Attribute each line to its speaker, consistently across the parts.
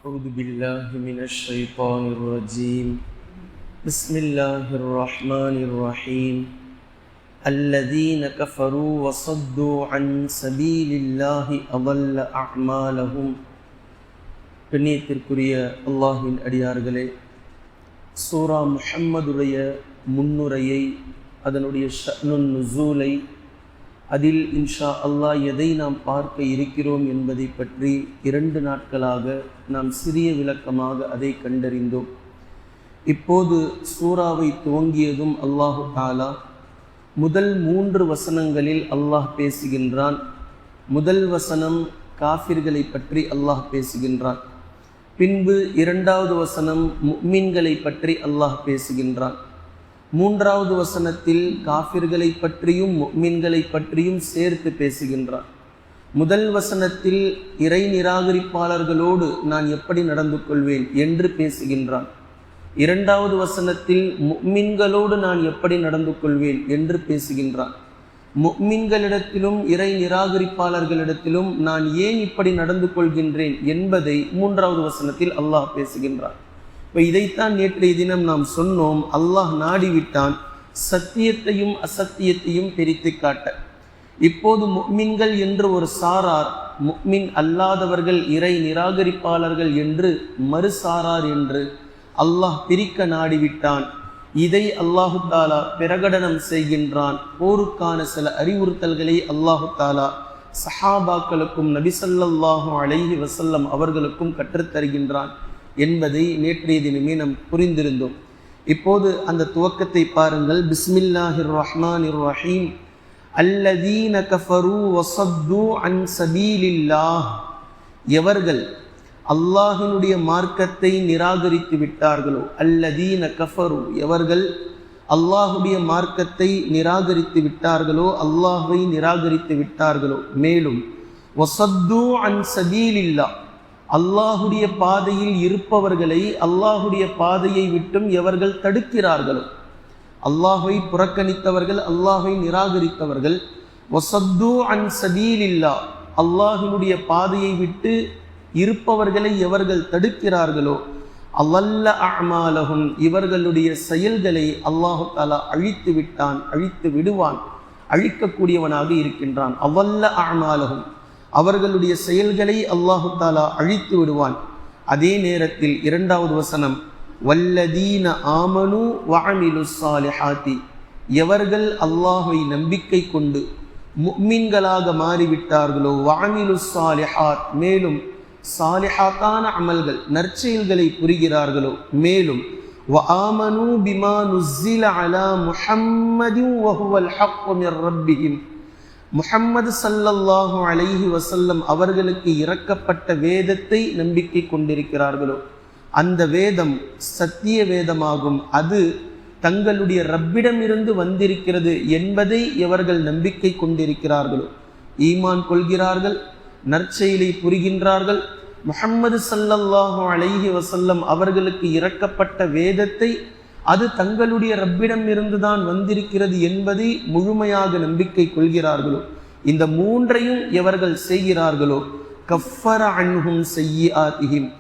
Speaker 1: أعوذ بالله من الشيطان الرجيم بسم الله الرحمن الرحيم الذين كفروا وصدوا عن سبيل الله أضل أعمالهم. கண்ணியத்திற்குரிய அல்லாஹ்வின் அடியார்களே, சூரா முஹம்மதுடைய முன்னுரையை, அதனுடைய ஷஅனுன் நுசூலை, அதில் இன்ஷா அல்லாஹ் எதை நாம் பார்க்க இருக்கிறோம் என்பதை பற்றி 2 நாட்களாக நாம் சிறிய விளக்கமாக அதை கண்டறிந்தோம். இப்போது சூராவை துவங்கியதும் அல்லாஹு தஆலா முதல் 3 வசனங்களில் அல்லாஹ் பேசுகின்றான். முதல் வசனம் காஃபிர்களை பற்றி அல்லாஹ் பேசுகின்றான். பின்பு 2வது வசனம் முஃமின்களை பற்றி அல்லாஹ் பேசுகின்றான். 3வது வசனத்தில் காஃபிர்களை பற்றியும் முஃமின்களை பற்றியும் சேர்த்து பேசுகின்றான். முதல் வசனத்தில் இறை நிராகரிப்பாளர்களோடு நான் எப்படி நடந்து கொள்வேன் என்று பேசுகின்றான். 2வது வசனத்தில் முஃமின்களோடு நான் எப்படி நடந்து கொள்வேன் என்று பேசுகின்றான். முஃமின்களிடத்திலும் இறை நிராகரிப்பாளர்களிடத்திலும் நான் ஏன் இப்படி நடந்து கொள்கின்றேன் என்பதை 3வது வசனத்தில் அல்லாஹ் பேசுகின்றான். இப்போ இதைத்தான் நேற்றைய தினம் நாம் சொன்னோம். அல்லாஹ் நாடிவிட்டான் சத்தியத்தையும் அசத்தியத்தையும் பிரித்து காட்ட. இப்போது முஃமின்கள் என்று ஒரு சாரார், முஃமின் அல்லாதவர்கள் இறை நிராகரிப்பாளர்கள் என்று மறுசாரார் என்று அல்லாஹ் பிரிக்க நாடிவிட்டான். இதை அல்லாஹு தாலா பிரகடனம் செய்கின்றான். போருக்கான சில அறிவுறுத்தல்களை அல்லாஹு தாலா சஹாபாக்களுக்கும் நபி ஸல்லல்லாஹு அலைஹி வஸல்லம் அவர்களுக்கும் கற்றுத்தருகின்றான் என்பதை நேற்றைய தினமே நாம் புரிந்திருந்தோம். இப்போது அந்த துவக்கத்தை பாருங்கள். பிஸ்மில்லாஹிர் ரஹ்மானிர் ரஹீம். அல்லதீன கஃபரு வஸத்து அன் சபீலில்லாஹ். எவர்கள் அல்லாஹ்வினுடைய மார்க்கத்தை நிராகரித்து விட்டார்களோ, அல்லதீன கஃபரு, எவர்கள் அல்லாஹ்வுடைய மார்க்கத்தை நிராகரித்து விட்டார்களோ, அல்லாஹ்வை நிராகரித்து விட்டார்களோ, மேலும் வஸத்து அன் சபீலில்லாஹ், அல்லாஹுடைய பாதையில் இருப்பவர்களை அல்லாஹுடைய பாதையை விட்டும் எவர்கள் தடுக்கிறார்களோ, அல்லாஹை புறக்கணித்தவர்கள், அல்லாஹை நிராகரித்தவர்கள், வஸத்து அன் சபீலில்லாஹ், அல்லாஹினுடைய பாதையை விட்டு இருப்பவர்களை எவர்கள் தடுக்கிறார்களோ, அல்லல்ல அஅமாலஹும், இவர்களுடைய செயல்களை அல்லாஹு தஆலா அழித்து விட்டான், அழித்து விடுவான், அழிக்கக்கூடியவனாக இருக்கின்றான். அல்லல்ல அஅமாலஹும், அவர்களுடைய செயல்களை அல்லாஹு தஆலா அழித்து விடுவான். அதே நேரத்தில் 2வது வசனம், வல்லதீன ஆமனு வஅமிலுஸ் ஸாலிஹாத்தி, எவர்கள் அல்லாஹ்வை நம்பிக்கை கொண்டு முஃமின்களாக மாறிவிட்டார்களோ, வஅமிலுஸ் ஸாலிஹாத், மேலும் சாலிஹாத்தான அமல்கள் நற்செயல்களை புரிகிறார்களோ, மேலும் வஆமனு பிமா நுஸ்ஸில அலா முஹம்மதின் வஹுவல் ஹக்கு மிர் ரப்பிஹிம், முஹம்மது ஸல்லல்லாஹு அலைஹி வஸல்லம் அவர்களுக்கு இறக்கப்பட்ட வேதத்தை நம்பிக்கை கொண்டிருக்கிறார்களோ, அந்த வேதம் சத்திய வேதமாகும், அது தங்களுடைய ரப்பிடமிருந்து வந்திருக்கிறது என்பதை எவர்கள் நம்பிக்கை கொண்டிருக்கிறார்களோ, ஈமான் கொள்கிறார்கள், நற்செயலை புரிகின்றார்கள், முஹம்மது ஸல்லல்லாஹு அலைஹி வஸல்லம் அவர்களுக்கு இறக்கப்பட்ட வேதத்தை அது தங்களுடைய ரப்பிடம் இருந்துதான் வந்திருக்கிறது என்பதை முழுமையாக நம்பிக்கை கொள்கிறார்களோ, இந்த 3ஐயும் எவர்கள் செய்கிறார்களோ, கஃபர அன்ஹும் ஸய்யிஆத்திஹிம்,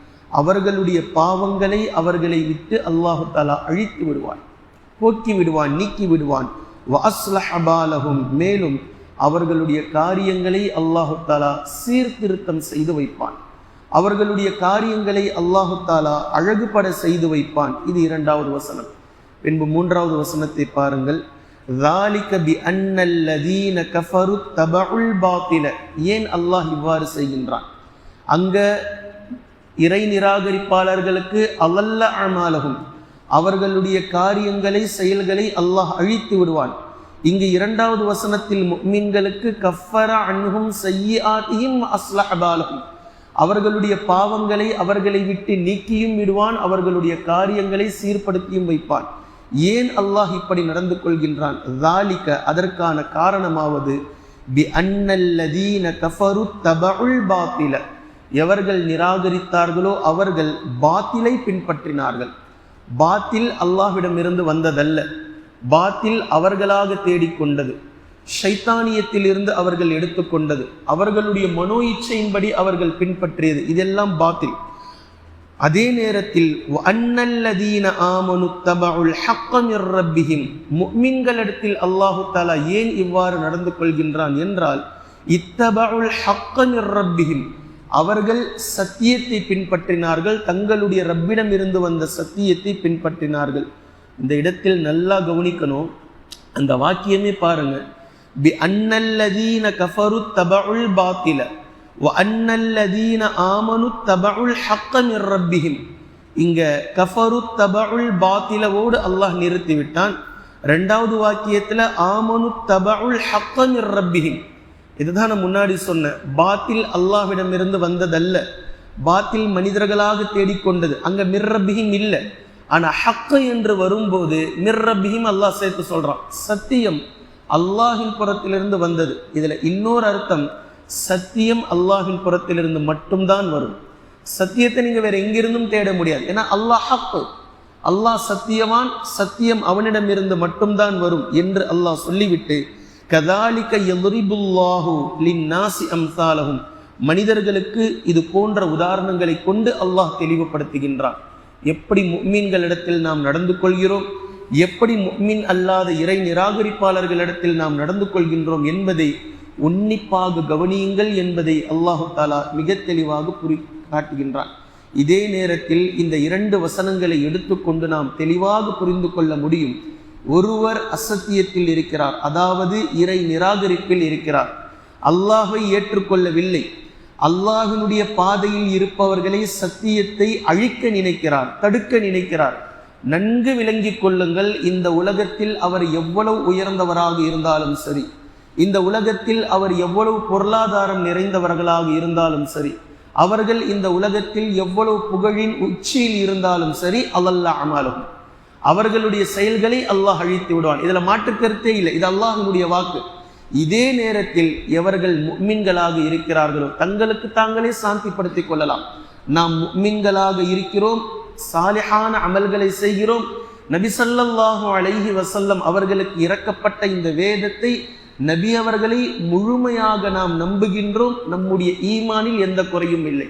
Speaker 1: அவர்களுடைய பாவங்களை அவர்களை விட்டு அல்லாஹு தஆலா அழித்து விடுவான், போக்கி விடுவான், நீக்கி விடுவான். வஅஸ்லஹ பாலஹும், மேலும் அவர்களுடைய காரியங்களை அல்லாஹு தஆலா சீர்திருத்தம் செய்து வைப்பான், அவர்களுடைய காரியங்களை அல்லாஹு தஆலா அழகுபட செய்து வைப்பான். இது 2வது வசனம். பின்பு 3வது வசனத்தை பாருங்கள். ذَلِكَ بِأَنَّ الَّذِينَ كَفَرُوا اتَّبَعُوا الْبَاطِلَ. ஏன் அல்லாஹ் இவ்வாறு செய்கின்றான்? அங்க இறை நிராகரிப்பாளர்களுக்கு அல்லல்ல அஅமாலஹும், அவர்களுடைய காரியங்களை செயல்களை அல்லாஹ் அழித்து விடுவான். இங்கு 2வது வசனத்தில் முஃமின்களுக்கு கஃபர அன்ஹும் ஸய்யிஆத்திஹிம் வஅஸ்லஹ பாலஹும், அவர்களுடைய பாவங்களை அவர்களை விட்டு நீக்கியும் விடுவான், அவர்களுடைய காரியங்களை சீர்படுத்தியும் வைப்பான். ஏன் அல்லாஹ் இப்படி நடந்து கொள்கின்றான்? ذَلِكَ, அதற்கான காரணமாவது, بِأَنَّ الَّذِينَ كَفَرُوا اتَّبَعُوا الْبَاطِلَ, எவர்கள் நிராகரித்தார்களோ அவர்கள் பாத்திலை பின்பற்றினார்கள். பாத்தில் அல்லாஹ்விடமிருந்து வந்ததல்ல, பாத்தில் அவர்களாக தேடிக்கொண்டது. ஷைத்தானியத்திலிருந்து அவர்கள் எடுத்துக்கொண்டது, அவர்களுடைய மனோ இச்சையின்படி அவர்கள் பின்பற்றியது, இதெல்லாம் பாத்தில். அதே நேரத்தில் வஅன்னல்லதீன ஆமனு தபஉல் ஹக்க மிர் ரப்பிஹிம், முஃமின்களிடத்தில் அல்லாஹு தஆலா ஏன் இவ்வாறு நடந்து கொள்கின்றான் என்றால், இத்தபஉல் ஹக்க மிர் ரப்பிஹிம், அவர்கள் சத்தியத்தை பின்பற்றினார்கள், தங்களுடைய ரப்பிடம் இருந்து வந்த சத்தியத்தை பின்பற்றினார்கள். இந்த இடத்தில் நல்லா கவனிக்கணும், அந்த வாக்கியமே பாருங்க, பி அன்னல்லதீன கஃபரு தபஉல் பாத்தில வ அன்னல்லதீன ஆமனு தபஉல் ஹக்க மிர் ரப்பிஹிம். இங்க கஃபரு தபஉல் பாத்திலவோடு அல்லாஹ் நிறுத்திவிட்டான். இரண்டாவது வாக்கியத்துல ஆமனு தபஉல் ஹக்க மிர் ரப்பிஹிம். இதுதான் நான் முன்னாடி சொன்ன, பாத்தில் அல்லாஹ்விடமிருந்து வந்ததல்ல, பாத்தில் மனிதர்களாக தேடிக்கொண்டது. அங்க மிர் ரப்பிஹிம் இல்லை. ஆனா ஹக்க என்று வரும்போது மிர் ரப்பிஹிம் அல்லாஹ் சேர்த்து சொல்றான். சத்தியம் அல்லாஹின் புறத்திலிருந்து வந்தது. இதுல இன்னொரு அர்த்தம், சத்தியம் அல்லாஹின் புறத்திலிருந்து மட்டும்தான் வரும். சத்தியத்தை நீங்க வேற எங்கிருந்தும் தேட முடியாது. ஏன்னா அல்லாஹ் ஹக்கு, அல்லாஹ் சத்தியவான், சத்தியம் அவனிடம் இருந்து மட்டும்தான் வரும் என்று அல்லாஹ் சொல்லிவிட்டு, கதாலிக யضربுல்லாஹு லின்னாஸி அம்சாலஹும், மனிதர்களுக்கு இது போன்ற உதாரணங்களை கொண்டு அல்லாஹ் தெளிவுபடுத்துகின்றான். எப்படி முஃமின்களிடத்தில் நாம் நடந்து கொள்கிறோம், எப்படி முஃமின் அல்லாத இறை நிராகரிப்பாளர்களிடத்தில் நாம் நடந்து கொள்கின்றோம் என்பதை உன்னிப்பாக கவனியுங்கள் என்பதை அல்லாஹு தஆலா மிக தெளிவாக காட்டுகின்றான். இதே நேரத்தில் இந்த 2 வசனங்களை எடுத்துக்கொண்டு நாம் தெளிவாக புரிந்து கொள்ள முடியும். ஒருவர் அசத்தியத்தில் இருக்கிறார், அதாவது இறை நிராகரிப்பில் இருக்கிறார், அல்லாஹை ஏற்றுக்கொள்ளவில்லை, அல்லாஹினுடைய பாதையில் இருப்பவர்களை சத்தியத்தை அழிக்க நினைக்கிறார், தடுக்க நினைக்கிறார். நன்கு விளங்கிக் கொள்ளுங்கள், இந்த உலகத்தில் அவர் எவ்வளவு உயர்ந்தவராக இருந்தாலும் சரி, இந்த உலகத்தில் அவர் எவ்வளவு பொருளாதாரம் நிறைந்தவர்களாக இருந்தாலும் சரி, அவர்கள் இந்த உலகத்தில் எவ்வளவு புகழின் உச்சியில் இருந்தாலும் சரி, அல்லல்ல அமாலும், அவர்களுடைய செயல்களை அல்லாஹ் அழித்து விடுவான். இதுல மாற்று கருத்தே இல்லை, இது அல்லாஹ்வுடைய வாக்கு. இதே நேரத்தில் எவர்கள் முஃமின்களாக இருக்கிறார்களோ தங்களுக்கு தாங்களே சாந்திப்படுத்திக் கொள்ளலாம். நாம் முஃமின்களாக இருக்கிறோம், சாலிஹான அமல்களை செய்கிறோம், நபி ஸல்லல்லாஹு அலைஹி வஸல்லம் அவர்களுக்கு இறக்கப்பட்ட இந்த வேதத்தை, நபி அவர்களை முழுமையாக நாம் நம்புகின்றோம். நம்முடைய ஈமானில் எந்த குறையும் இல்லை.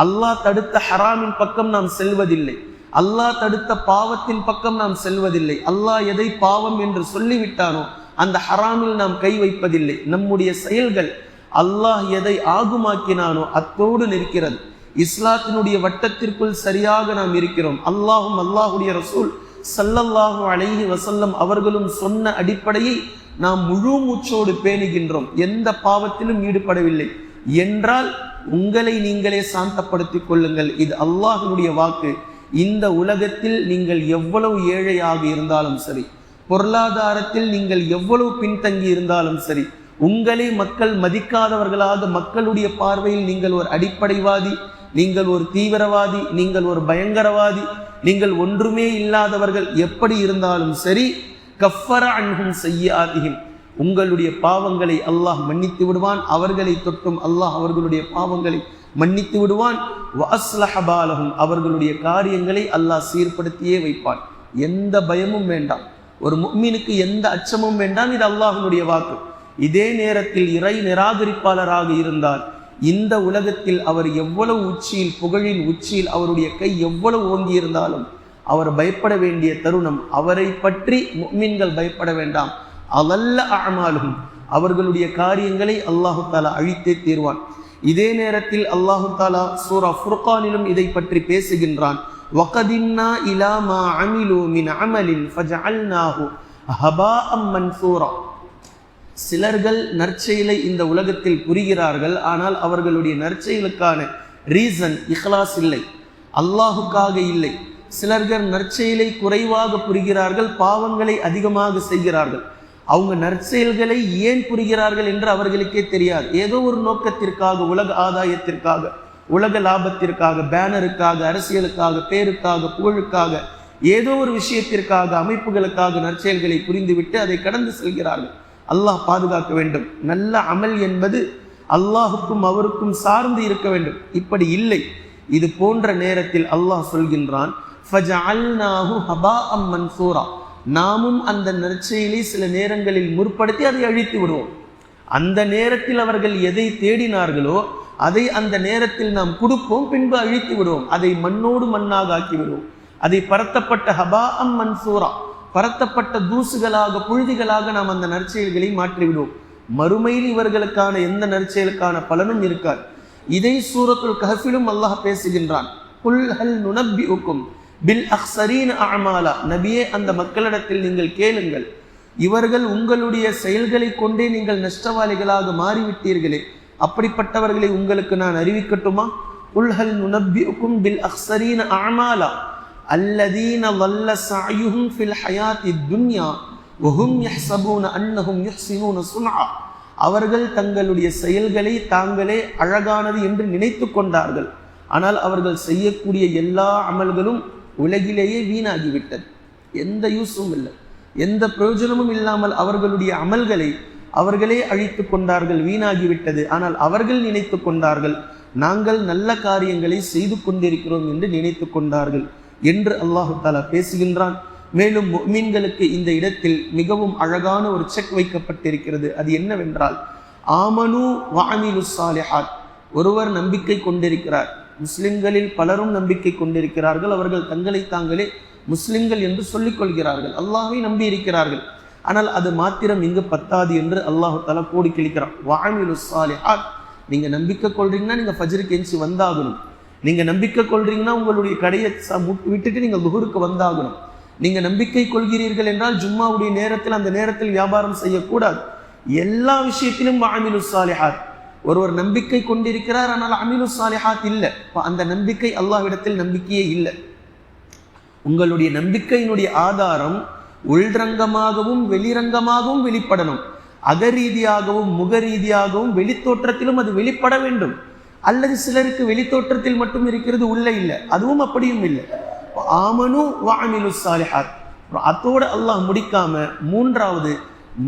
Speaker 1: அல்லாஹ் தடுத்த ஹராமின் பக்கம் நாம் செல்வதில்லை, அல்லாஹ் தடுத்த பாவத்தின் பக்கம் நாம் செல்வதில்லை. அல்லாஹ் எதை பாவம் என்று சொல்லிவிட்டானோ அந்த ஹராமில் நாம் கை வைப்பதில்லை. நம்முடைய செயல்கள் அல்லாஹ் எதை ஆகுமாக்கினானோ அத்தோடு நிற்கிறது. இஸ்லாத்தினுடைய வட்டத்திற்குள் சரியாக நாம் இருக்கிறோம். அல்லாஹும் அல்லாஹுடைய ரசூல் ஸல்லல்லாஹு அலைஹி வஸல்லம் அவர்களும் சொன்ன அடிப்படையை நாம் முழு மூச்சோடு பேணுகின்றோம். எந்த பாவத்திலும் ஈடுபடவில்லை என்றால் உங்களை நீங்களே சாந்தப்படுத்திக் கொள்ளுங்கள். இது அல்லாஹ்வுடைய வாக்கு. இந்த உலகத்தில் நீங்கள் எவ்வளவு ஏழையாக இருந்தாலும் சரி, பொருளாதாரத்தில் நீங்கள் எவ்வளவு பின்தங்கி இருந்தாலும் சரி, உங்களை மக்கள் மதிக்காதவர்களாக, மக்களுடைய பார்வையில் நீங்கள் ஒரு அடிப்படைவாதி, நீங்கள் ஒரு தீவிரவாதி, நீங்கள் ஒரு பயங்கரவாதி, நீங்கள் ஒன்றுமே இல்லாதவர்கள் எப்படி இருந்தாலும் சரி, கஃபர அன்ஹும் ஸய்யிஆதிஹிம், உங்களுடைய பாவங்களை அல்லாஹ் மன்னித்து விடுவான். அவர்களை தொட்டும் அல்லாஹ் அவர்களுடைய பாவங்களை மன்னித்து விடுவான். வஅஸ்லஹ பாலஹும், அவர்களுடைய காரியங்களை அல்லாஹ் சீர்படுத்தியே வைப்பான். எந்த பயமும் வேண்டாம், ஒரு முஃமினுக்கு எந்த அச்சமும் வேண்டாம். இது அல்லாஹ்வுடைய வாக்கு. இதே நேரத்தில் இறை நிராகரிப்பாளராக இருந்தால் இந்த உலகத்தில் அவர் எவ்வளவு உச்சியில், புகழின் உச்சியில் அவருடைய கை எவ்வளவு ஓங்கி இருந்தாலும் அவர் பயப்பட வேண்டிய தருணம். அவரை பற்றி முஃமின்கள் பயப்பட வேண்டாம். அதல்ல அஅமாலுஹும், அவர்களுடைய காரியங்களை அல்லாஹு தஆலா அழித்தே தீர்வான். இதே நேரத்தில் அல்லாஹு தஆலா சூரா ஃபுர்கானிலும் இதை பற்றி பேசுகின்றான். வகதின்னா இலா மா அமிலு மின் அமலின் ஃபஜஅல்நாஹு ஹபாஅம் மன்சூரா. சிலர்கள் நற்செயலை இந்த உலகத்தில் புரிகிறார்கள், ஆனால் அவர்களுடைய நற்செயலுக்கான ரீசன் இஹ்லாஸ் இல்லை, அல்லாஹுக்காக இல்லை. சிலர்கள் நற்செயலை குறைவாக புரிகிறார்கள், பாவங்களை அதிகமாக செய்கிறார்கள். அவங்க நற்செயல்களை ஏன் புரிகிறார்கள் என்று அவர்களுக்கே தெரியாது. ஏதோ ஒரு நோக்கத்திற்காக, உலக ஆதாயத்திற்காக, உலக லாபத்திற்காக, பேனருக்காக, அரசியலுக்காக, பேருக்காக, புகழுக்காக, ஏதோ ஒரு விஷயத்திற்காக, அமைப்புகளுக்காக நற்செயல்களை புரிந்துவிட்டு அதை கடந்து செல்கிறார்கள். அல்லாஹ் பாதுகாக்க வேண்டும். நல்ல அமல் என்பது அல்லாஹுக்கும் அவருக்கும் சார்ந்து இருக்க வேண்டும். இப்படி இல்லை. இது போன்ற நேரத்தில் அல்லாஹ் சொல்கின்றான், ஃபஜஅல்நாஹு ஹபாஅம் மன்சூரா, நாமும் அந்த நற்செயலை சில நேரங்களில் முற்படுத்தி அதை அழித்து விடுவோம். அந்த நேரத்தில் அவர்கள் எதை தேடினார்களோ அதை அந்த நேரத்தில் நாம் கொடுப்போம், பின்பு அழித்து விடுவோம். அதை மண்ணோடு மண்ணாக ஆக்கி விடுவோம். அதை பரத்தப்பட்ட ஹபாஅம் மன்சூரா, பரத்தப்பட்ட தூசுகளாக புழுதிகளாக நாம் அந்த நற்செயல்களை மாற்றிவிடுவோம். மறுமையில் இவர்களுக்கான எந்த நற்செயலுக்கான பலனும் இருக்காது. இதை சூரத்துல் கஹ்ஃபிலும் அல்லாஹ் பேசுகின்றான். குல் ஹல் நுனப்பிஉக்கும் பில் அக்ஸரீன அஅமாலா, நபியே அந்த மக்களிடத்தில் நீங்கள் கேளுங்கள், இவர்கள் உங்களுடைய செயல்களை கொண்டே நீங்கள் நஷ்டவாளிகளாக மாறிவிட்டீர்களே, அப்படிப்பட்டவர்களை உங்களுக்கு நான் அறிவிக்கட்டுமா? குல் ஹல் நுனப்பிஉக்கும் பில் அக்ஸரீன அஅமாலா அல்லதீன வல்ல சஅயுஹும் ஃபில் ஹயாத்தித் துன்யா வஹும் யஹ்ஸபூன அன்னஹும் யுஹ்ஸினூன சுன்ஆ, அவர்கள் தங்களுடைய செயல்களை தாங்களே அழகானது என்று நினைத்து கொண்டார்கள், ஆனால் அவர்கள் செய்யக்கூடிய எல்லா அமல்களும் உலகிலேயே வீணாகிவிட்டது. எந்த யூஸும் இல்லை, எந்த பிரயோஜனமும் இல்லாமல் அவர்களுடைய அமல்களை அவர்களே அழித்து கொண்டார்கள், வீணாகிவிட்டது. ஆனால் அவர்கள் நினைத்து கொண்டார்கள் நாங்கள் நல்ல காரியங்களை செய்து கொண்டிருக்கிறோம் என்று நினைத்து கொண்டார்கள் என்று அல்லாஹு தஆலா பேசுகின்றான். மேலும் முஃமின்களுக்கு இந்த இடத்தில் மிகவும் அழகான ஒரு செக் வைக்கப்பட்டிருக்கிறது. அது என்னவென்றால், ஆமனு வஅமிலுஸ் ஸாலிஹாத், ஒருவர் நம்பிக்கை கொண்டிருக்கிறார். முஸ்லிம்களில் பலரும் நம்பிக்கை கொண்டிருக்கிறார்கள், அவர்கள் தங்களை தாங்களே முஸ்லிம்கள் என்று சொல்லிக் கொள்கிறார்கள், அல்லாஹ்வை நம்பி இருக்கிறார்கள். ஆனால் அது மாத்திரம் இங்கு பத்தாது என்று அல்லாஹு தஆலா கோடி கிழிக்கிறான். வஅமிலுஸ் ஸாலிஹாத், நீங்க நம்பிக்கை கொள்றீங்கன்னா நீங்க ஃபஜ்ருக்கு எஞ்சி வந்தாகணும். நீங்க நம்பிக்கை கொள்றீங்கன்னா உங்களுடைய கடையை விட்டுட்டு நீங்க லுஹருக்கு வந்தாகணும். நீங்க நம்பிக்கை கொள்கிறீர்கள் என்றால் ஜும்மாவுடைய நேரத்தில் அந்த நேரத்தில் வியாபாரம் செய்யக்கூடாது. எல்லா விஷயத்திலும் வஅமிலுஸ் ஸாலிஹாத். ஒருவர் நம்பிக்கை கொண்டிருக்கிறார், ஆனால் அமிலுஸ் ஸாலிஹாத் இல்லை, அந்த நம்பிக்கை அல்லாஹ்விடத்தில் நம்பிக்கையே இல்லை. உங்களுடைய நம்பிக்கையினுடைய ஆதாரம் உள்ரங்கமாகவும் வெளிரங்கமாகவும் வெளிப்படணும். அகரீதியாகவும் முகரீதியாகவும் வெளித்தோற்றத்திலும் அது வெளிப்பட வேண்டும். அல்லது சிலருக்கு வெளித்தோற்றத்தில் மட்டும் இருக்கிறது, உள்ள இல்லை, அதுவும் அப்படியும் இல்லை. ஆமனு வஅமிலுஸ் ஸாலிஹாத். அதோடு அல்லாஹ் முடிக்காம மூன்றாவது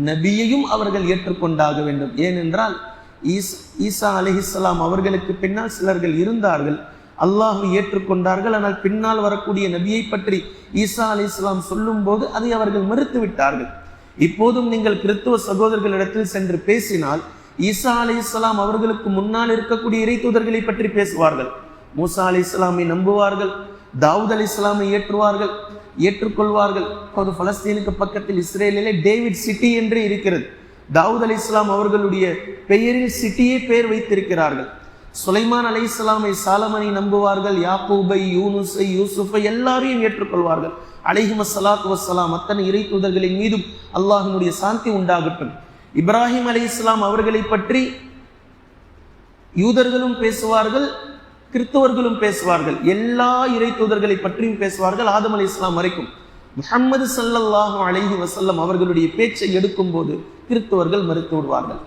Speaker 1: நபியையும் அவர்கள் ஏற்றுக்கொண்டாக வேண்டும். ஏனென்றால் ஈசா அலைஹிஸ்ஸலாம் அவர்களுக்கு பின்னால் சிலர்கள் இருந்தார்கள், அல்லாஹ்வை ஏற்றுக்கொண்டார்கள். ஆனால் பின்னால் வரக்கூடிய நபியை பற்றி ஈசா அலைஹிஸ்ஸலாம் சொல்லும் போது அதை அவர்கள் மறுத்து விட்டார்கள். இப்போதும் நீங்கள் கிறிஸ்துவ சகோதரர்களிடத்தில் சென்று பேசினால் ஈசா அலைஹிஸ்ஸலாம் அவர்களுக்கு முன்னால் இருக்கக்கூடிய இறை தூதர்களை பற்றி பேசுவார்கள். மூசா அலைஹிஸ்ஸலாமை நம்புவார்கள், தாவூத் அலைஹிஸ்ஸலாமை ஏற்றுக்கொள்வார்கள். இப்போது பலஸ்தீனுக்கு பக்கத்தில் இஸ்ரேலிலே டேவிட் சிட்டி என்று இருக்கிறது. தாவூத் அலைஹிஸ்ஸலாம் அவர்களுடைய பெயரில் சிட்டியே பெயர் வைத்திருக்கிறார்கள். சுலைமான் அலைஹிஸ்ஸலாமை சாலமனை நம்புவார்கள், யாக்கூபை, யூனுஸை, யூசுஃபை எல்லாரையும் ஏற்றுக்கொள்வார்கள். அலைஹிமஸ் ஸலாத்து வஸ்ஸலாம் அத்தனை இறை தூதர்களின் மீதும் அல்லாஹ்வினுடைய சாந்தி உண்டாகட்டும். இப்ராஹிம் அலைஹிஸ்ஸலாம் அவர்களை பற்றி யூதர்களும் பேசுவார்கள், கிறிஸ்தவர்களும் பேசுவார்கள், எல்லா இறை தூதர்களை பற்றியும் பேசுவார்கள், ஆதம் அலைஹிஸ்ஸலாம் வரைக்கும். முஹம்மது ஸல்லல்லாஹு அலைஹி வஸல்லம் அவர்களுடைய பேச்சை எடுக்கும் போது கிறிஸ்தவர்கள் மறுத்து விடுவார்கள்.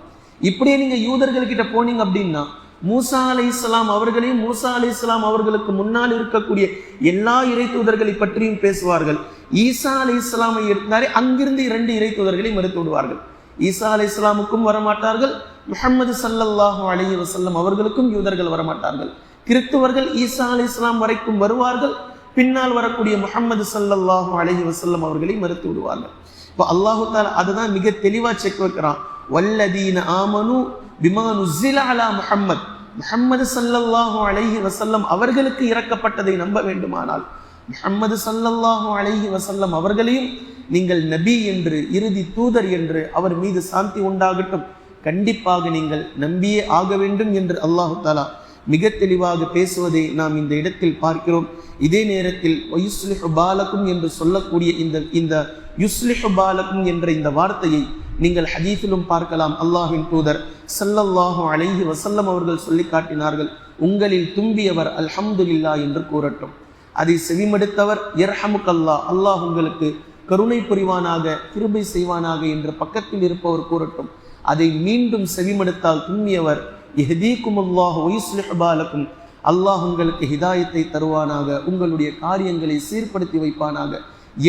Speaker 1: இப்படியே நீங்க யூதர்கள் கிட்ட போனீங்க அப்படின்னா மூசா அலைஹிஸ்ஸலாம் அவர்களையும் மூசா அலைஹிஸ்ஸலாம் அவர்களுக்கு முன்னால் இருக்கக்கூடிய எல்லா இறை தூதர்களை பற்றியும் பேசுவார்கள். ஈசா அலைஹிஸ்ஸலாமை எடுத்தாரே அங்கிருந்து 2 இறை தூதர்களை மறுத்து விடுவார்கள். ஈசா அலைஹிஸ்ஸலாமுக்கும் வரமாட்டார்கள், முஹம்மது ஸல்லல்லாஹு அலைஹி வஸல்லம் அவர்களுக்கும் யூதர்கள் வரமாட்டார்கள். கிறிஸ்தவர்கள் ஈசா அலைஹிஸ்ஸலாம் வரைக்கும் வருவார்கள், பின்னால் வரக்கூடிய முஹம்மது ஸல்லல்லாஹு அலைஹி வஸல்லம் அவர்களை மறுத்து விடுவார்கள். இப்போ அல்லாஹு தஆலா அதுதான் மிக தெளிவா செக் வைக்கிறான். வல்லதீன ஆமனு பிமா நுஸில அலா முஹம்மத், முஹம்மது ஸல்லல்லாஹு அலைஹி வஸல்லம் அவர்களுக்கு இறக்கப்பட்டதை நம்ப வேண்டுமானால் முஹம்மது ஸல்லல்லாஹு அலைஹி வஸல்லம் அவர்களையும் நீங்கள் நபி என்று, இறுதி தூதர் என்று, அவர் மீது சாந்தி உண்டாகட்டும், கண்டிப்பாக நீங்கள் நம்பியே ஆக வேண்டும் என்று அல்லாஹு தஆலா மிக தெளிவாக பேசுவதை நாம் இந்த இடத்தில் பார்க்கிறோம். இதே நேரத்தில் யுஸ்லிஹு பாலக்கும் என்று சொல்லக்கூடிய இந்த யுஸ்லிஹு பாலக்கும் என்ற இந்த வார்த்தையை நீங்கள் ஹதீஸிலும் பார்க்கலாம். அல்லாஹ்வின் தூதர் ஸல்லல்லாஹு அலைஹி வஸல்லம் அவர்கள் சொல்லி காட்டினார்கள், உங்களில் தும்பியவர் அல்ஹம்துலில்லாஹ் என்று கூறட்டும், அதை செவிமடுத்தவர் யர்ஹமுக்கல்லாஹ், அல்லாஹ் உங்களுக்கு கருணை புரிவானாக, கிருபை செய்வானாக என்று பக்கத்தில் இருப்பவர் கூறட்டும். அதை மீண்டும் செவிமடுத்தால் தும்பியவர் யஹ்தீகுமுல்லாஹு வயுஸ்லிஹு பாலக்கும், அல்லாஹ் உங்களுக்கு ஹிதாயத்தை தருவானாக, உங்களுடைய காரியங்களை சீர்படுத்தி வைப்பானாக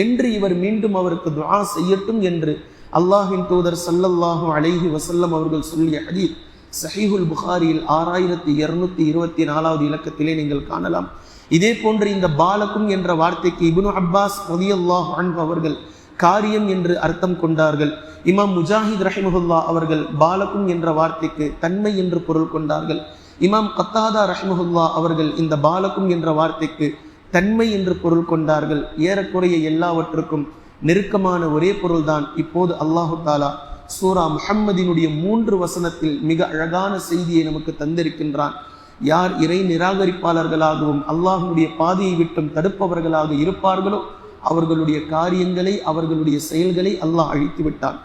Speaker 1: என்று இவர் மீண்டும் அவருக்கு துஆ செய்யட்டும் என்று அல்லாஹ்வின் தூதர் ஸல்லல்லாஹு அலைஹி வஸல்லம் அவர்கள் சொல்லிய ஹதீஸ் ஸஹீஹுல் புகாரியில் 6224வது இலக்கத்திலே நீங்கள் காணலாம். இதே போன்று இந்த பாலக்கும் என்ற வார்த்தைக்கு இப்னு அப்பாஸ் ரலியல்லாஹு அன்ஹு அவர்கள் காரியம் என்று அர்த்தம் கொண்டார்கள். இமாம் முஜாஹித் ரஹிமஹுல்லாஹ் அவர்கள் பாலக்கும் என்ற வார்த்தைக்கு தன்மை என்று பொருள் கொண்டார்கள். இமாம் கத்தாதா ரஹ்மஹுல்லா அவர்கள் இந்த பாலக்கும் என்ற வார்த்தைக்கு தன்மை என்று பொருள் கொண்டார்கள். ஏறக்குறைய எல்லாவற்றுக்கும் நெருக்கமான ஒரே பொருள்தான் இப்போது அல்லாஹு தாலா சூரா முஹம்மதினுடைய 3 வசனத்தில் மிக அழகான செய்தியை நமக்கு தந்திருக்கின்றான். யார் இறை நிராகரிப்பாளர்களாகவும் அல்லாஹ்வுடைய பாதையை விட்டும் தடுப்பவர்களாக இருப்பார்களோ அவர்களுடைய காரியங்களை, அவர்களுடைய செயல்களை அல்லாஹ் அழித்து விட்டான்.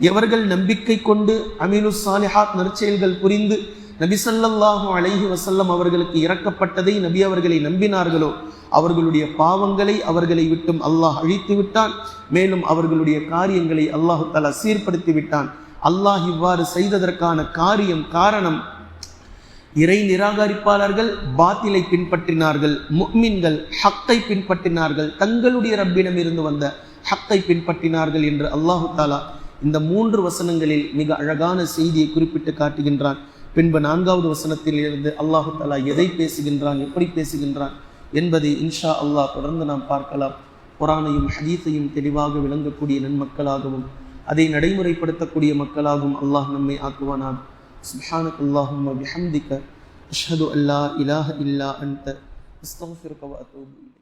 Speaker 1: எவர்கள் நம்பிக்கை கொண்டு அமீலு சாலிஹாத் நற்செயல்கள் புரிந்து நபி ஸல்லல்லாஹு அலைஹி வஸல்லம் அவர்களுக்கு இறக்கப்பட்டதை, நபி அவர்களை நம்பினார்களோ அவர்களுடைய பாவங்களை அவர்களை விட்டும் அல்லாஹ் அழித்து விட்டான். மேலும் அவர்களுடைய காரியங்களை அல்லாஹு தஆலா சீர்படுத்தி விட்டான். அல்லாஹ் இவ்வாறு செய்ததற்கான காரணம், இறை நிராகரிப்பாளர்கள் பாத்திலை பின்பற்றினார்கள், முஃமின்கள் ஹக்கை பின்பற்றினார்கள், தங்களுடைய ரப்பிடம் இருந்து வந்த ஹக்கை பின்பற்றினார்கள் என்று அல்லாஹு தஆலா இந்த 3 வசனங்களில் மிக அழகான செய்தியை குறிப்பிட்டு காட்டுகின்றான். பின்பு 4வது வசனத்தில் இருந்து அல்லாஹு தஆலா எதை பேசுகின்றான், எப்படி பேசுகின்றான் என்பதை இன்ஷா அல்லாஹ் தொடர்ந்து நாம் பார்க்கலாம். குர்ஆனையும் ஹதீஸையும் தெளிவாக விளங்கக்கூடிய நன்மக்களாகவும் அதை நடைமுறைப்படுத்தக்கூடிய மக்களாகவும் அல்லாஹ் நம்மை ஆக்குவானாக. சுப்ஹானக்கல்லாஹும்ம பிஹம்திக அஷ்ஹது அல்லா இலாஹ இல்லா அன்த அஸ்தக்ஃபிருக வ அத்தூபு இலைக்.